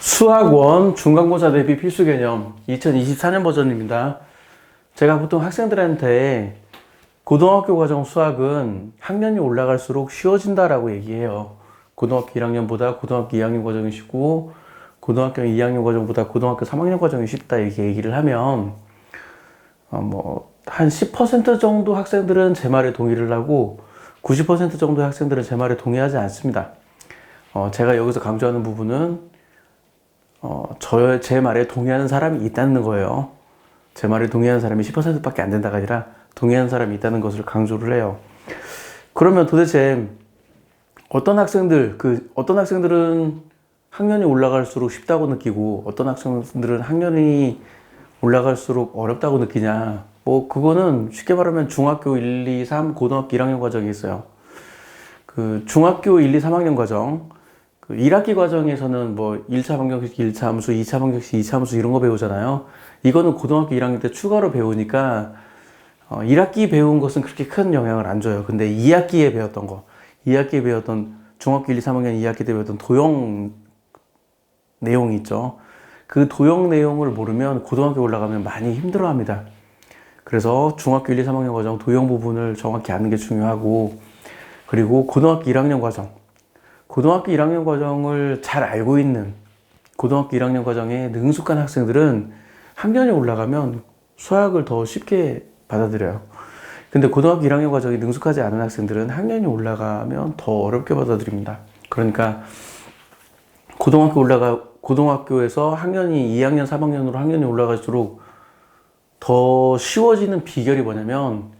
수학 1 중간고사 대비 필수 개념 2024년 버전입니다. 제가 보통 학생들한테 고등학교 과정 수학은 학년이 올라갈수록 쉬워진다라고 얘기해요. 고등학교 1학년보다 고등학교 2학년 과정이 쉽고 고등학교 2학년 과정보다 고등학교 3학년 과정이 쉽다 이렇게 얘기를 하면 한 10% 정도 학생들은 제 말에 동의를 하고 90% 정도의 학생들은 제 말에 동의하지 않습니다. 제가 여기서 강조하는 부분은 제 말에 동의하는 사람이 있다는 거예요. 제 말에 동의하는 사람이 10%밖에 안 된다가 아니라 동의하는 사람이 있다는 것을 강조를 해요. 그러면 도대체 어떤 학생들은 학년이 올라갈수록 쉽다고 느끼고 어떤 학생들은 학년이 올라갈수록 어렵다고 느끼냐. 그거는 쉽게 말하면 중학교 1, 2, 3, 고등학교 1학년 과정이 있어요. 중학교 1, 2, 3학년 과정, 1학기 과정에서는 1차 방정식 1차 함수, 2차 방정식 2차 함수 이런 거 배우잖아요. 이거는 고등학교 1학년 때 추가로 배우니까 1학기 배운 것은 그렇게 큰 영향을 안 줘요. 근데 2학기에 배웠던 중학교 1, 2, 3학년 2학기 때 배웠던 도형 내용이 있죠. 그 도형 내용을 모르면 고등학교 올라가면 많이 힘들어 합니다. 그래서 중학교 1, 2, 3학년 과정 도형 부분을 정확히 아는 게 중요하고, 그리고 고등학교 1학년 과정을 잘 알고 있는 고등학교 1학년 과정에 능숙한 학생들은 학년이 올라가면 수학을 더 쉽게 받아들여요. 근데 고등학교 1학년 과정이 능숙하지 않은 학생들은 학년이 올라가면 더 어렵게 받아들입니다. 그러니까 고등학교에서 학년이 2학년, 3학년으로 학년이 올라갈수록 더 쉬워지는 비결이 뭐냐면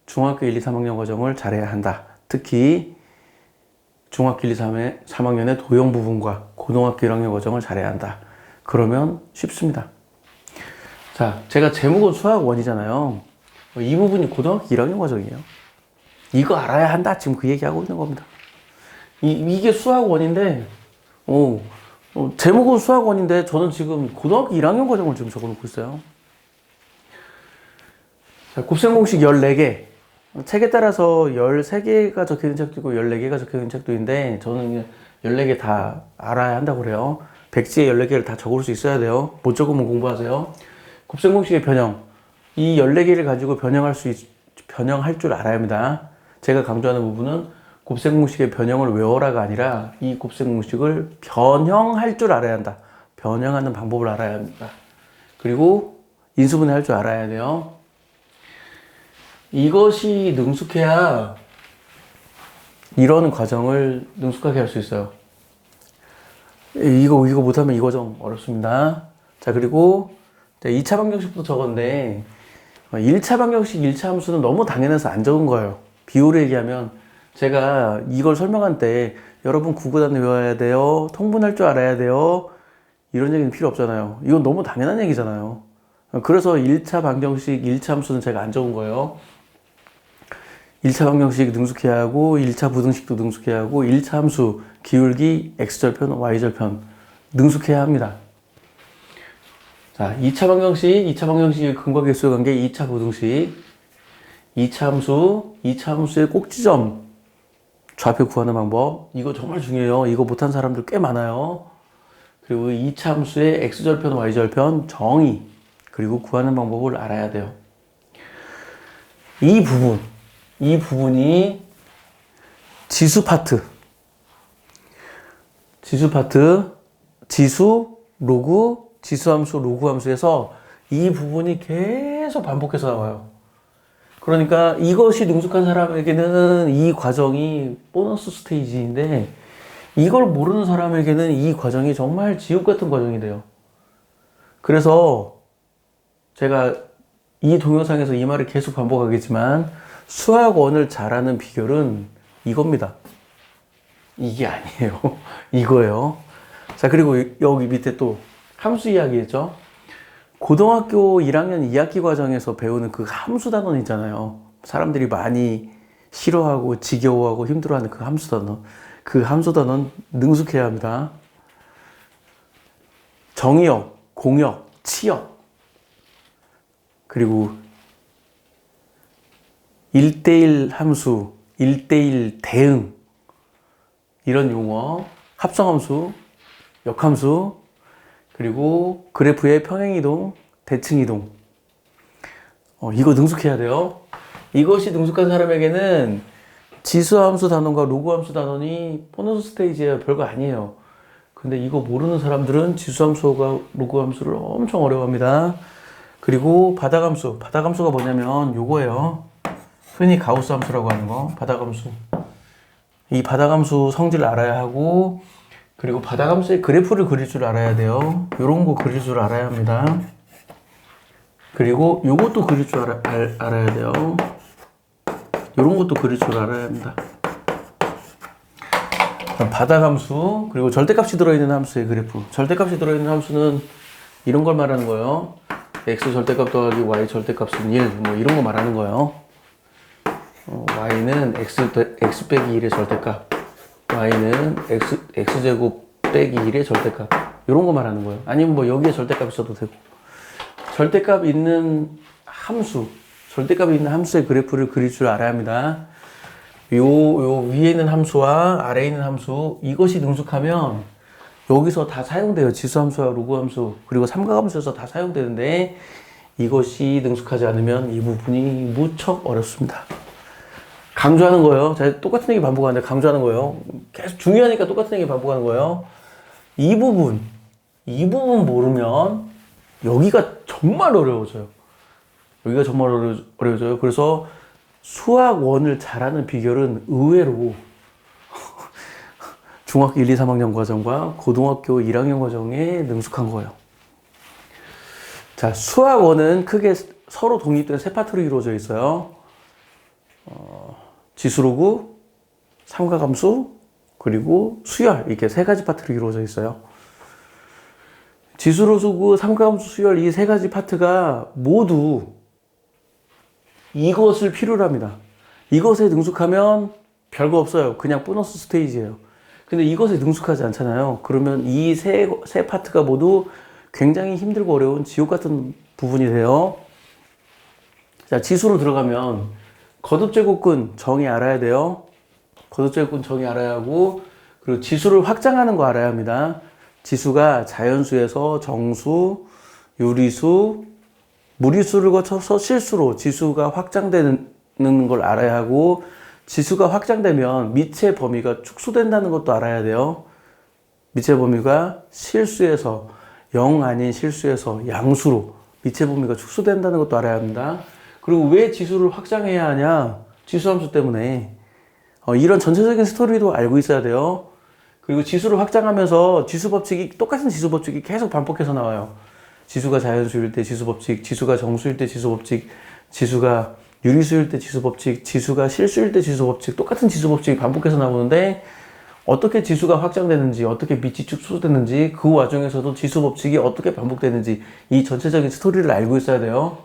중학교 1, 2, 3학년 과정을 잘해야 한다. 특히 중학교 1, 2, 3학년의 도형 부분과 고등학교 1학년 과정을 잘해야 한다. 그러면 쉽습니다. 자, 제가 제목은 수학 1이잖아요. 이 부분이 고등학교 1학년 과정이에요. 이거 알아야 한다. 지금 그 얘기하고 있는 겁니다. 이게 수학 1인데, 제목은 수학 1인데, 저는 지금 고등학교 1학년 과정을 지금 적어 놓고 있어요. 자, 곱셈 공식 14개. 책에 따라서 13개가 적혀 있는 책도 있고 14개가 적혀 있는 책도 있는데 저는 14개 다 알아야 한다고 그래요. 백지에 14개를 다 적을 수 있어야 돼요. 못 적으면 공부하세요. 곱셈 공식의 변형. 이 14개를 가지고 변형할 줄 알아야 합니다. 제가 강조하는 부분은 곱셈 공식의 변형을 외워라가 아니라 이 곱셈 공식을 변형할 줄 알아야 한다. 변형하는 방법을 알아야 합니다. 그리고 인수분해 할 줄 알아야 돼요. 이것이 능숙해야 이런 과정을 능숙하게 할 수 있어요. 이거 못하면 이 과정 어렵습니다. 자, 그리고 2차 방정식부터 적었는데 1차 방정식 1차 함수는 너무 당연해서 안 적은 거예요. 비유를 얘기하면 제가 이걸 설명할 때 여러분 구구단 외워야 돼요. 통분할 줄 알아야 돼요. 이런 얘기는 필요 없잖아요. 이건 너무 당연한 얘기잖아요. 그래서 1차 방정식 1차 함수는 제가 안 적은 거예요. 1차 방정식 능숙해야 하고 1차 부등식도 능숙해야 하고 1차 함수 기울기 x절편 y절편 능숙해야 합니다. 자, 2차 방정식의 근과 개수의 관계 2차 부등식 2차 함수의 꼭지점 좌표 구하는 방법 이거 정말 중요해요. 이거 못한 사람들 꽤 많아요. 그리고 2차 함수의 x절편 y절편 정의 그리고 구하는 방법을 알아야 돼요. 이 부분이 지수 파트, 지수함수, 로그 함수에서 이 부분이 계속 반복해서 나와요. 그러니까 이것이 능숙한 사람에게는 이 과정이 보너스 스테이지인데 이걸 모르는 사람에게는 이 과정이 정말 지옥 같은 과정이 돼요. 그래서 제가 이 동영상에서 이 말을 계속 반복하겠지만 수학 1을 잘하는 비결은 이겁니다. 이게 아니에요. 이거예요. 자, 그리고 여기 밑에 또 함수 이야기 했죠. 고등학교 1학년 2학기 과정에서 배우는 그 함수 단원 있잖아요. 사람들이 많이 싫어하고 지겨워하고 힘들어하는 그 함수 단원. 그 함수 단원 능숙해야 합니다. 정의역, 공역, 치역. 그리고 1대1 함수, 1대1 대응 이런 용어, 합성함수, 역함수 그리고 그래프의 평행이동, 대칭이동. 이거 능숙해야 돼요. 이것이 능숙한 사람에게는 지수함수 단원과 로그함수 단원이 보너스 스테이지예요. 별거 아니에요. 근데 이거 모르는 사람들은 지수함수가 로그함수를 엄청 어려워합니다. 그리고 바닥함수. 바닥함수가 뭐냐면 요거예요. 흔히 가우스 함수라고 하는 거. 바닥함수. 이 바닥함수 성질을 알아야 하고, 그리고 바닥함수의 그래프를 그릴 줄 알아야 돼요. 요런 거 그릴 줄 알아야 합니다. 그리고 요것도 그릴 줄 알아야 돼요. 요런 것도 그릴 줄 알아야 합니다. 바닥함수, 그리고 절대값이 들어있는 함수의 그래프. 절대값이 들어있는 함수는 이런 걸 말하는 거예요. x 절대값 더하기 y 절대값은 1, 뭐 이런 거 말하는 거예요. y는 x 빼기 1의 절대값, y는 x제곱 빼기 1의 절대값, 이런 거 말하는 거예요. 아니면 뭐 여기에 절대값 있어도 되고. 절대값 있는 함수의 그래프를 그릴 줄 알아야 합니다. 요 위에 있는 함수와 아래에 있는 함수, 이것이 능숙하면 여기서 다 사용돼요. 지수함수와 로그함수, 그리고 삼각함수에서 다 사용되는데, 이것이 능숙하지 않으면 이 부분이 무척 어렵습니다. 강조하는 거예요. 제가 똑같은 얘기 반복하는데 강조하는 거예요. 계속 중요하니까 똑같은 얘기 반복하는 거예요. 이 부분 모르면 여기가 정말 어려워져요. 여기가 정말 어려워져요. 그래서 수학 1을 잘하는 비결은 의외로 중학교 1, 2, 3학년 과정과 고등학교 1학년 과정에 능숙한 거예요. 자, 수학 1은 크게 서로 독립된 세 파트로 이루어져 있어요. 지수로그, 삼각함수, 그리고 수열, 이렇게 세 가지 파트로 이루어져 있어요. 지수로그, 삼각함수, 수열, 이 세 가지 파트가 모두 이것을 필요로 합니다. 이것에 능숙하면 별거 없어요. 그냥 보너스 스테이지예요. 근데 이것에 능숙하지 않잖아요. 그러면 이 세 파트가 모두 굉장히 힘들고 어려운 지옥 같은 부분이 돼요. 자, 지수로 들어가면 거듭제곱근 정의 알아야 돼요. 거듭제곱근 정의 알아야 하고, 그리고 지수를 확장하는 거 알아야 합니다. 지수가 자연수에서 정수, 유리수, 무리수를 거쳐서 실수로 지수가 확장되는 걸 알아야 하고, 지수가 확장되면 밑의 범위가 축소된다는 것도 알아야 돼요. 밑의 범위가 실수에서 0 아닌 실수에서 양수로 밑의 범위가 축소된다는 것도 알아야 합니다. 그리고 왜 지수를 확장해야 하냐? 지수함수 때문에. 이런 전체적인 스토리도 알고 있어야 돼요. 그리고 지수를 확장하면서 똑같은 지수 법칙이 계속 반복해서 나와요. 지수가 자연수일 때 지수 법칙, 지수가 정수일 때 지수 법칙, 지수가 유리수일 때 지수 법칙, 지수가 실수일 때 지수 법칙, 똑같은 지수 법칙이 반복해서 나오는데, 어떻게 지수가 확장되는지, 어떻게 밑이 축소되는지, 그 와중에서도 지수 법칙이 어떻게 반복되는지, 이 전체적인 스토리를 알고 있어야 돼요.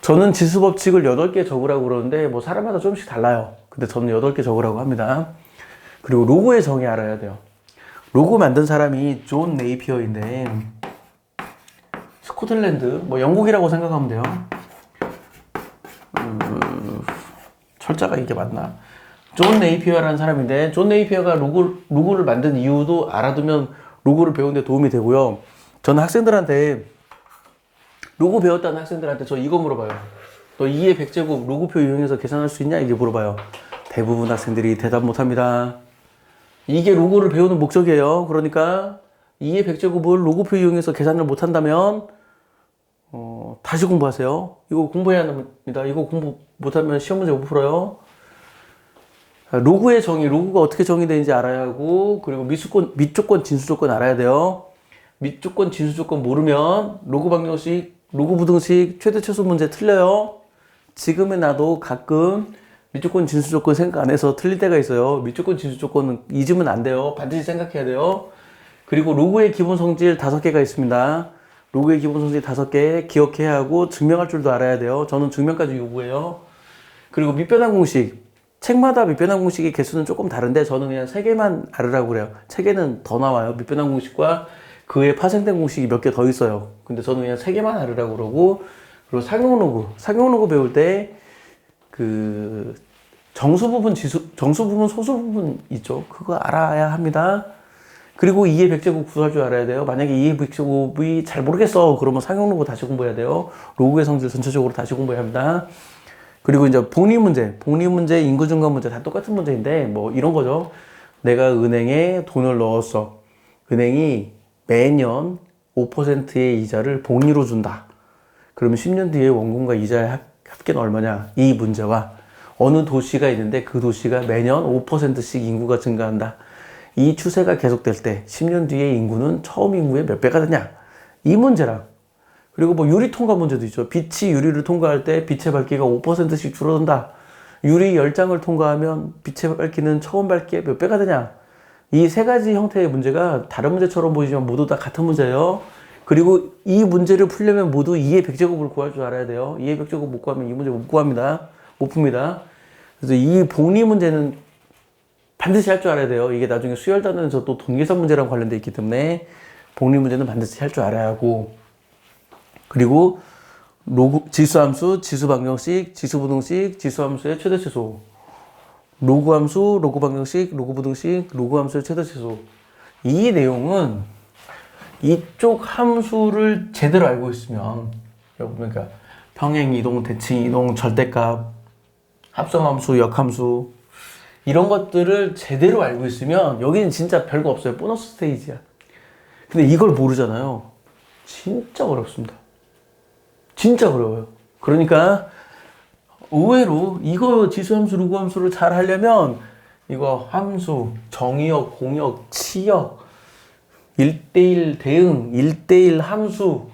저는 지수 법칙을 8개 적으라고 그러는데, 뭐 사람마다 조금씩 달라요. 근데 저는 8개 적으라고 합니다. 그리고 로고의 정의 알아야 돼요. 로고 만든 사람이 존 네이피어인데, 스코틀랜드, 뭐 영국이라고 생각하면 돼요. 철자가 이게 맞나? 존 네이피어라는 사람인데, 존 네이피어가 로고를 만든 이유도 알아두면 로고를 배우는 데 도움이 되고요. 저는 학생들한테, 로고 배웠다는 학생들한테 저 이거 물어봐요. 너 2의 100제곱 로고표 이용해서 계산할 수 있냐? 이게 물어봐요. 대부분 학생들이 대답 못합니다. 이게 로고를 배우는 목적이에요. 그러니까 2의 100제곱을 로고표 이용해서 계산을 못한다면 다시 공부하세요. 이거 공부해야 합니다. 이거 공부 못하면 시험 문제 못 풀어요. 로그의 정의, 로그가 어떻게 정의되는지 알아야 하고, 그리고 밑조건, 진수조건 알아야 돼요. 밑조건, 진수조건 모르면 로그 방정식, 로그 부등식, 최대 최소 문제 틀려요. 지금의 나도 가끔 밑조건, 진수조건 생각 안 해서 틀릴 때가 있어요. 밑조건, 진수조건은 잊으면 안 돼요. 반드시 생각해야 돼요. 그리고 로그의 기본 성질 5개가 있습니다. 로그의 기본 성질 5개 기억해야 하고 증명할 줄도 알아야 돼요. 저는 증명까지 요구해요. 그리고 밑변환 공식. 책마다 밑변환 공식의 개수는 조금 다른데 저는 그냥 3개만 알으라고 그래요. 책에는 더 나와요. 밑변환 공식과 그에 파생된 공식이 몇 개 더 있어요. 근데 저는 그냥 3개만 알으라고 그러고, 그리고 상용로그 배울 때 정수 부분, 소수 부분 있죠. 그거 알아야 합니다. 그리고 2의 백제곱 구할 줄 알아야 돼요. 만약에 2의 백제곱이 잘 모르겠어. 그러면 상용로그 다시 공부해야 돼요. 로그의 성질 전체적으로 다시 공부해야 합니다. 그리고 이제 복리문제, 인구증가 문제 다 똑같은 문제인데 뭐 이런 거죠. 내가 은행에 돈을 넣었어. 은행이 매년 5%의 이자를 복리로 준다. 그러면 10년 뒤에 원금과 이자의 합계는 얼마냐? 이 문제와 어느 도시가 있는데 그 도시가 매년 5%씩 인구가 증가한다. 이 추세가 계속될 때 10년 뒤에 인구는 처음 인구의 몇 배가 되냐? 이 문제랑 그리고 뭐 유리 통과 문제도 있죠. 빛이 유리를 통과할 때 빛의 밝기가 5%씩 줄어든다. 유리 10장을 통과하면 빛의 밝기는 처음 밝기의 몇 배가 되냐? 이 세 가지 형태의 문제가 다른 문제처럼 보이지만 모두 다 같은 문제예요. 그리고 이 문제를 풀려면 모두 2의 백제곱을 구할 줄 알아야 돼요. 2의 백제곱 못 구하면 이 문제 못 구합니다. 못 풉니다. 그래서 이 복리 문제는 반드시 할 줄 알아야 돼요. 이게 나중에 수열 단원에서 또 돈계산 문제랑 관련돼 있기 때문에 복리 문제는 반드시 할 줄 알아야 하고 그리고 지수함수, 지수방정식, 지수부등식, 지수함수의 최대최소 로그함수, 로그방정식, 로그부등식, 로그함수의 최대최소 이 내용은 이쪽 함수를 제대로 알고 있으면 그러니까 평행 이동, 대칭 이동, 절대값, 합성함수, 역함수 이런 것들을 제대로 알고 있으면 여기는 진짜 별거 없어요. 보너스 스테이지야. 근데 이걸 모르잖아요. 진짜 어렵습니다. 진짜 어려워요. 그러니까 의외로 이거 지수함수, 로그함수를 잘 하려면 이거 함수, 정의역, 공역, 치역 1대1 대응, 1대1 함수,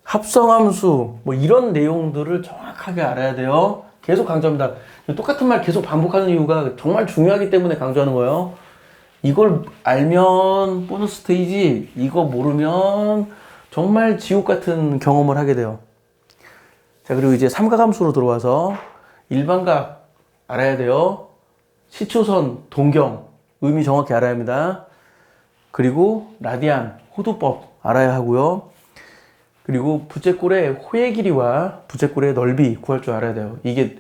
합성함수 뭐 이런 내용들을 정확하게 알아야 돼요. 계속 강조합니다. 똑같은 말 계속 반복하는 이유가 정말 중요하기 때문에 강조하는 거예요. 이걸 알면 보너스 스테이지, 이거 모르면 정말 지옥 같은 경험을 하게 돼요. 자, 그리고 이제 삼각함수로 들어와서 일반각 알아야 돼요. 시초선, 동경, 의미 정확히 알아야 합니다. 그리고 라디안, 호두법 알아야 하고요. 그리고 부채꼴의 호의 길이와 부채꼴의 넓이 구할 줄 알아야 돼요. 이게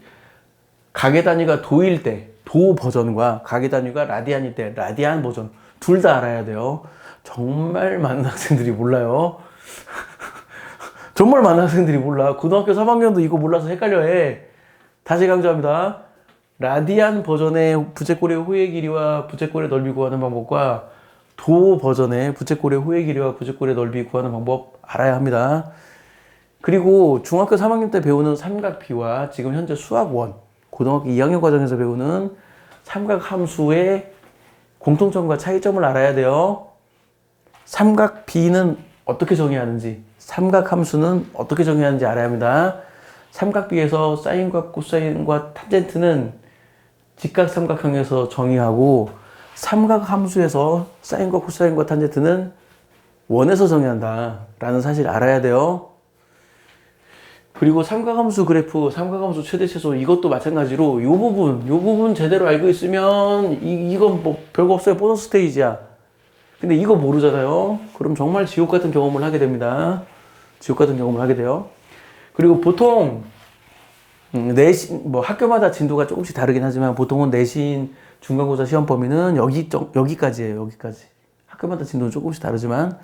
각의 단위가 도일 때, 도 버전과 각의 단위가 라디안일 때, 라디안 버전 둘 다 알아야 돼요. 정말 많은 학생들이 몰라요. 정말 많은 학생들이 몰라. 고등학교 3학년도 이거 몰라서 헷갈려해. 다시 강조합니다. 라디안 버전의 부채꼴의 호의 길이와 부채꼴의 넓이 구하는 방법과 도 버전의 부채꼴의 호의 길이와 부채꼴의 넓이 구하는 방법 알아야 합니다. 그리고 중학교 3학년 때 배우는 삼각비와 지금 현재 수학 1, 고등학교 2학년 과정에서 배우는 삼각함수의 공통점과 차이점을 알아야 돼요. 삼각비는 어떻게 정의해야 하는지, 삼각함수는 어떻게 정의해야 하는지 알아야 합니다. 삼각비에서 사인과 코사인과 탄젠트는 직각삼각형에서 정의하고 삼각함수에서 사인과 코사인과 탄젠트는 원에서 정의한다 라는 사실 알아야 돼요. 그리고 삼각함수 그래프, 삼각함수 최대최소 이것도 마찬가지로 요 부분 제대로 알고 있으면 이건 뭐 별거 없어요. 보너스 스테이지야. 근데 이거 모르잖아요. 그럼 정말 지옥 같은 경험을 하게 됩니다. 지옥 같은 경험을 하게 돼요. 그리고 보통 내신 뭐 학교마다 진도가 조금씩 다르긴 하지만 보통은 내신 중간고사 시험 범위는 여기까지예요. 여기까지. 학교마다 진도는 조금씩 다르지만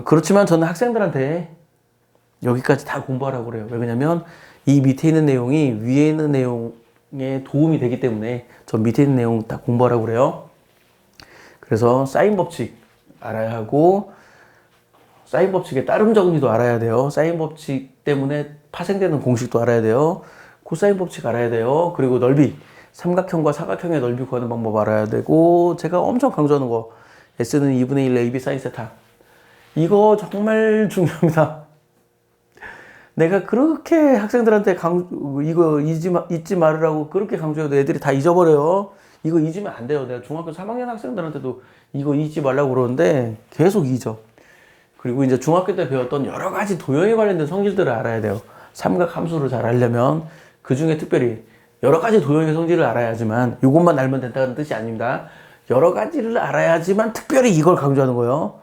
그렇지만 저는 학생들한테 여기까지 다 공부하라고 그래요. 왜냐면 이 밑에 있는 내용이 위에 있는 내용에 도움이 되기 때문에 저 밑에 있는 내용 다 공부하라고 그래요. 그래서 사인 법칙 알아야 하고 사인 법칙의 따름 정리도 알아야 돼요. 사인 법칙 때문에 파생되는 공식도 알아야 돼요. 코사인 법칙 알아야 돼요. 그리고 넓이, 삼각형과 사각형의 넓이 구하는 방법 알아야 되고 제가 엄청 강조하는 거 S는 2분의 1 AB 사인 세타 이거 정말 중요합니다. 내가 그렇게 학생들한테 이거 잊지 말으라고 그렇게 강조해도 애들이 다 잊어버려요. 이거 잊으면 안 돼요. 내가 중학교 3학년 학생들한테도 이거 잊지 말라고 그러는데 계속 잊어. 그리고 이제 중학교 때 배웠던 여러 가지 도형에 관련된 성질들을 알아야 돼요. 삼각함수를 잘 알려면 그 중에 특별히 여러 가지 도형의 성질을 알아야지만 이것만 알면 된다는 뜻이 아닙니다. 여러 가지를 알아야지만 특별히 이걸 강조하는 거예요.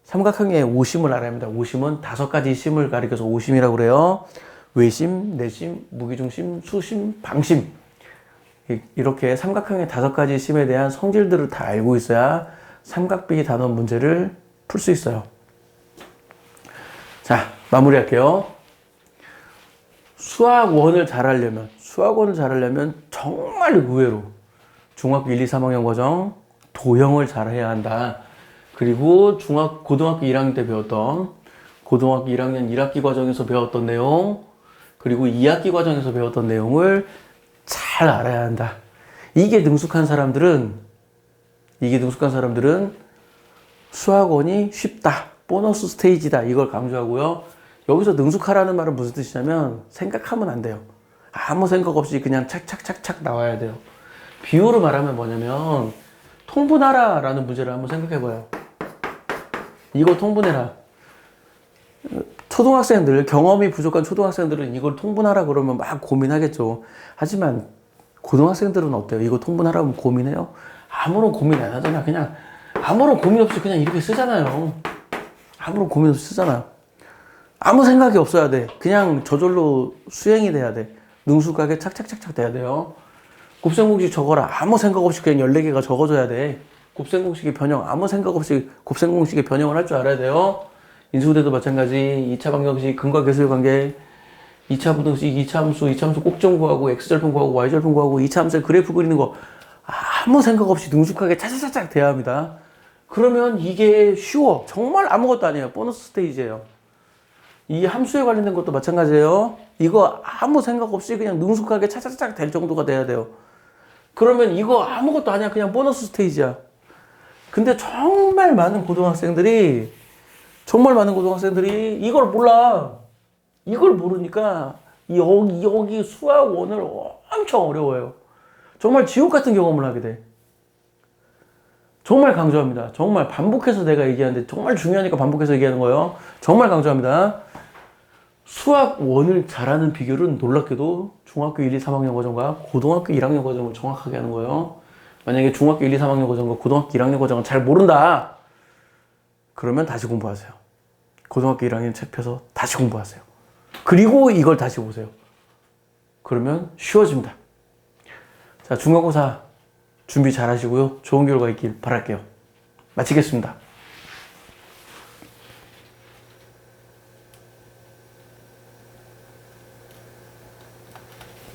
삼각형의 오심을 알아야 합니다. 오심은 5가지 심을 가리켜서 오심이라고 그래요. 외심, 내심, 무기중심, 수심, 방심. 이렇게 삼각형의 5가지 심에 대한 성질들을 다 알고 있어야 삼각비기 단원 문제를 풀 수 있어요. 자, 마무리할게요. 수학원을 잘하려면 정말 의외로 중학교 1, 2, 3학년 과정 도형을 잘해야 한다. 그리고 고등학교 1학년 때 배웠던 고등학교 1학년 1학기 과정에서 배웠던 내용, 그리고 2학기 과정에서 배웠던 내용을 잘 알아야 한다. 이게 능숙한 사람들은 수학원이 쉽다. 보너스 스테이지다. 이걸 강조하고요. 여기서 능숙하라는 말은 무슨 뜻이냐면 생각하면 안 돼요. 아무 생각 없이 그냥 착착착착 나와야 돼요. 비유로 말하면 뭐냐면 통분하라라는 문제를 한번 생각해봐요. 이거 통분해라. 초등학생들, 경험이 부족한 초등학생들은 이걸 통분하라 그러면 막 고민하겠죠. 하지만 고등학생들은 어때요? 이거 통분하라면 고민해요? 아무런 고민 안 하잖아. 그냥 아무런 고민 없이 그냥 이렇게 쓰잖아요. 아무런 고민 없이 쓰잖아요. 아무 생각이 없어야 돼. 그냥 저절로 수행이 돼야 돼. 능숙하게 착착착착 돼야 돼요. 곱셈공식 적어라. 아무 생각 없이 그냥 14개가 적어줘야 돼. 곱셈공식의 변형, 아무 생각 없이 곱셈공식의 변형을 할 줄 알아야 돼요. 인수분해도 마찬가지. 2차 방정식, 근과 계수의 관계, 2차 부등식, 2차 함수, 2차 함수 꼭정 구하고, x절편 구하고, y절편 구하고, 2차 함수의 그래프 그리는 거 아무 생각 없이 능숙하게 차차차차 돼야 합니다. 그러면 이게 쉬워. 정말 아무것도 아니에요. 보너스 스테이지예요. 이 함수에 관련된 것도 마찬가지예요. 이거 아무 생각 없이 그냥 능숙하게 차차차차 될 정도가 돼야 돼요. 그러면 이거 아무것도 아니야. 그냥 보너스 스테이지야. 근데 정말 많은 고등학생들이 이걸 몰라. 이걸 모르니까 여기 수학원을 엄청 어려워요. 정말 지옥 같은 경험을 하게 돼. 정말 강조합니다. 정말 반복해서 내가 얘기하는데 정말 중요하니까 반복해서 얘기하는 거예요. 정말 강조합니다. 수학원을 잘하는 비결은 놀랍게도 중학교 1, 2, 3학년 과정과 고등학교 1학년 과정을 정확하게 하는 거예요. 만약에 중학교 1, 2, 3학년 과정과 고등학교 1학년 과정을 잘 모른다. 그러면 다시 공부하세요. 고등학교 1학년 책 펴서 다시 공부하세요. 그리고 이걸 다시 보세요. 그러면 쉬워집니다. 자, 중간고사 준비 잘 하시고요. 좋은 결과 있길 바랄게요. 마치겠습니다.